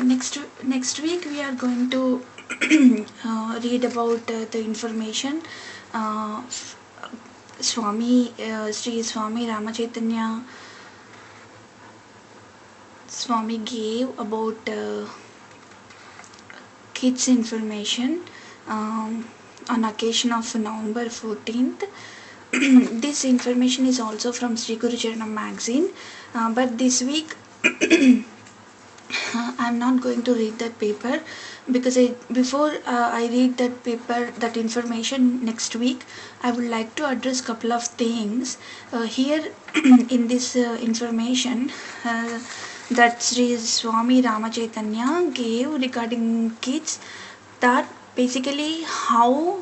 Next week we are going to read about the information Sri Swami Rama Chaitanya Swami gave about kids information on occasion of November 14th. This information is also from Sri Guru Charanam magazine, but this week I'm not going to read that paper because before I read that paper, that information next week, I would like to address couple of things here in this information that Sri Swami Rama Chaitanya gave regarding kids, that basically how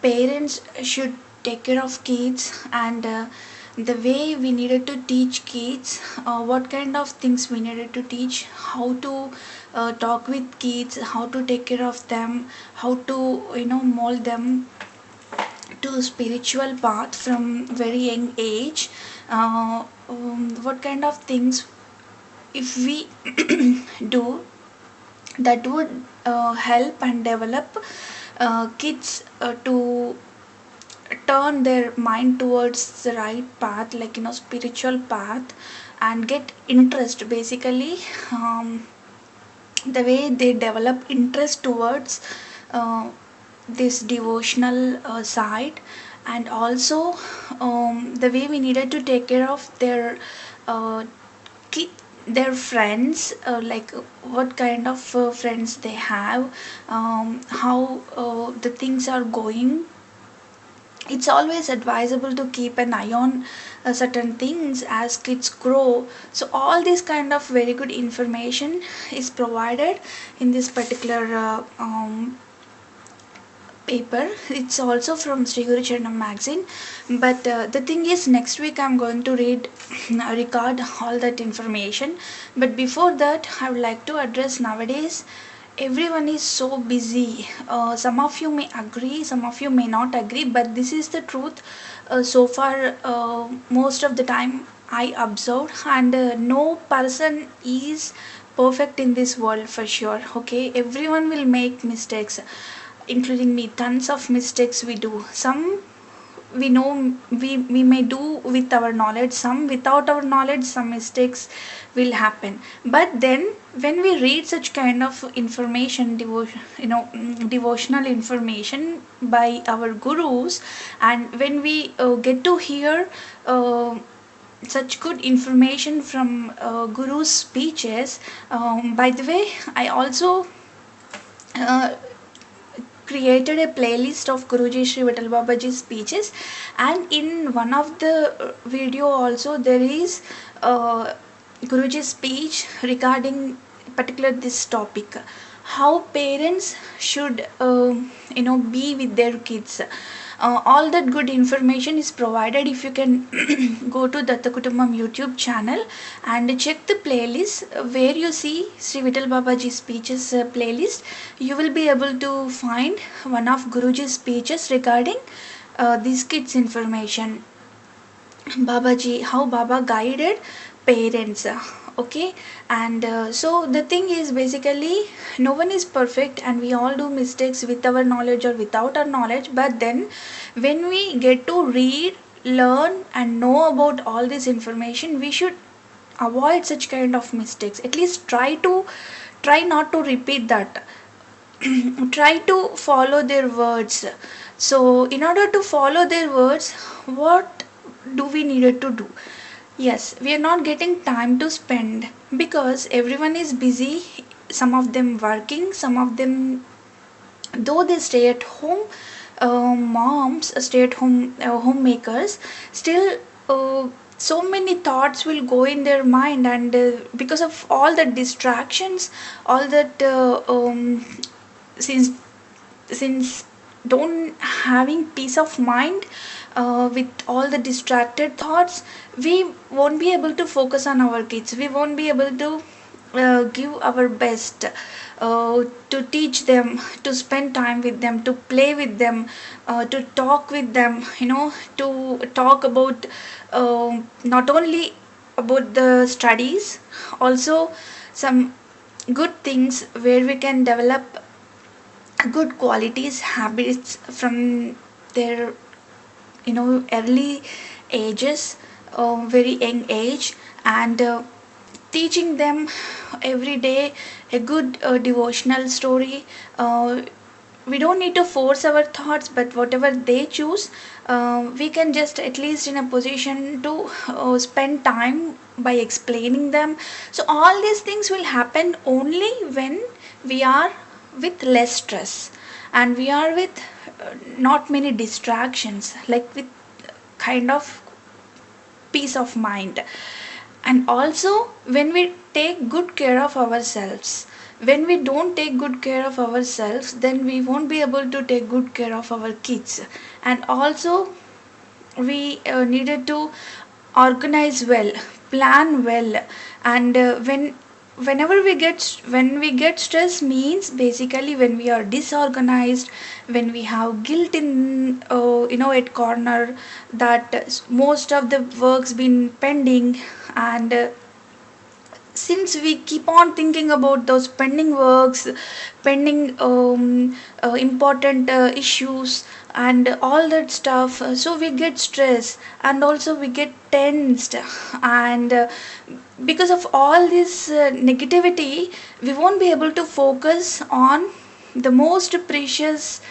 parents should take care of kids, and the way we needed to teach kids, what kind of things we needed to teach, how to talk with kids, how to take care of them, how to mold them to spiritual path from very young age, what kind of things if we do, that would help and develop kids to turn their mind towards the right path, like spiritual path, and get interest basically. The way they develop interest towards this devotional side, and also the way we needed to take care of uh, their friends, like what kind of friends they have, how the things are going. It's always advisable to keep an eye on certain things as kids grow. So all this kind of very good information is provided in this particular paper. It's also from Sri Guru Charanam magazine, but the thing is, next week I'm going to record all that information. But before that, I would like to address, nowadays everyone is so busy. Some of you may agree, some of you may not agree, but this is the truth. So far, most of the time I observed, and no person is perfect in this world for sure. Okay, everyone will make mistakes, including me. Tons of mistakes we do. Some we know, we may do with our knowledge, some without our knowledge, some mistakes will happen. But then when we read such kind of information, devotional information by our gurus, and when we get to hear such good information from gurus speeches, by the way, I also uh, created a playlist of Guruji Sri Vital Babaji's speeches, and in one of the video also there is Guruji's speech regarding particular this topic, how parents should be with their kids. All that good information is provided. If you can go to Datta Kutumbam YouTube channel and check the playlist where you see Sri Vital Babaji speeches playlist, you will be able to find one of Guruji's speeches regarding these kids information. Babaji, how Baba guided parents. Okay, and so the thing is, basically no one is perfect and we all do mistakes with our knowledge or without our knowledge. But then when we get to read, learn, and know about all this information, we should avoid such kind of mistakes. At least try not to repeat that. Try to follow their words. So in order to follow their words, what do we needed to do? Yes, we are not getting time to spend because everyone is busy. Some of them working, some of them, though they stay at home, moms, stay at home homemakers, still so many thoughts will go in their mind, and because of all the distractions, all that since since don't having peace of mind with all the distracted thoughts, we won't be able to focus on our kids, we won't be able to give our best to teach them, to spend time with them, to play with them, to talk with them, to talk about not only about the studies, also some good things where we can develop good qualities habits from their early ages, very young age, and teaching them every day a good devotional story. We don't need to force our thoughts, but whatever they choose, we can just at least in a position to spend time by explaining them. So all these things will happen only when we are with less stress, and we are with not many distractions, like with kind of peace of mind. And also when we take good care of ourselves, when we don't take good care of ourselves, then we won't be able to take good care of our kids. And also we needed to organize well, plan well. And when we get stress means basically when we are disorganized, when we have guilt in at corner, that most of the work's been pending. And since we keep on thinking about those pending works, pending important issues and all that stuff, so we get stressed and also we get tensed. And because of all this negativity, we won't be able to focus on the most precious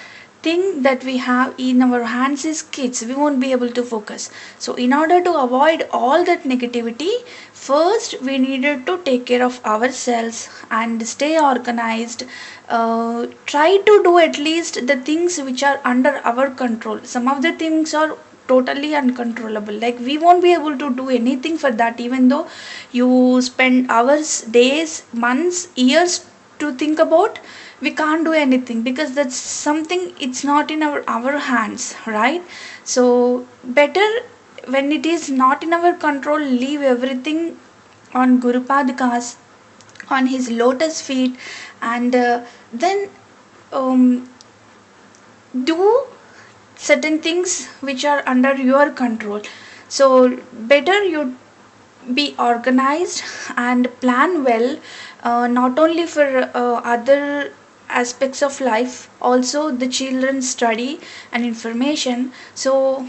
thing that we have in our hands is kids. We won't be able to focus. So in order to avoid all that negativity, first we needed to take care of ourselves and stay organized. Try to do at least the things which are under our control. Some of the things are totally uncontrollable, like we won't be able to do anything for that, even though you spend hours, days, months, years to think about. We can't do anything because that's something, it's not in our hands, right? So better, when it is not in our control, leave everything on Guru Padakas, on his lotus feet. And then um, do certain things which are under your control. So better you be organized and plan well, not only for other aspects of life, also the children's study and information. So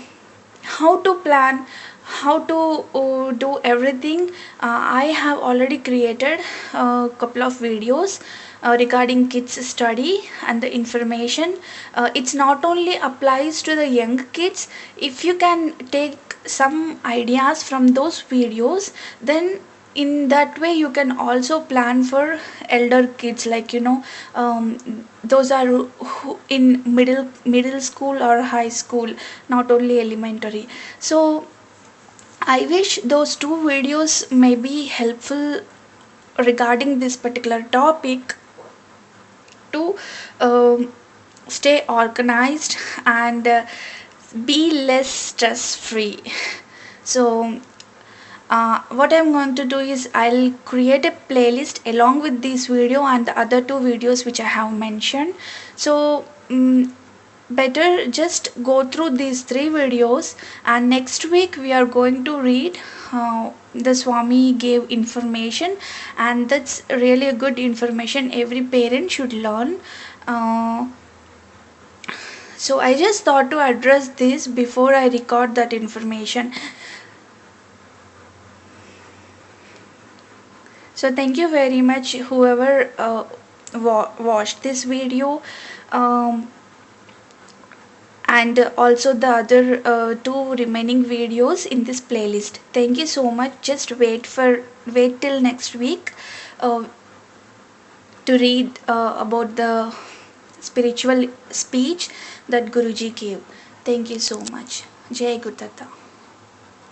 how to plan, how to do everything, I have already created a couple of videos regarding kids study and the information. It's not only applies to the young kids. If you can take some ideas from those videos, then in that way you can also plan for elder kids, like those are in middle school or high school, not only elementary. So I wish those two videos may be helpful regarding this particular topic, to stay organized and be less stress free. So what I'm going to do is I'll create a playlist along with this video and the other two videos which I have mentioned. So better just go through these three videos, and next week we are going to read the Swami gave information, and that's really a good information every parent should learn. uh, so I just thought to address this before I record that information. So thank you very much whoever watched this video, um, and also the other two remaining videos in this playlist. Thank you so much. Just wait till next week uh, to read about the spiritual speech that Guruji gave. Thank you so much. Jai Gurudata.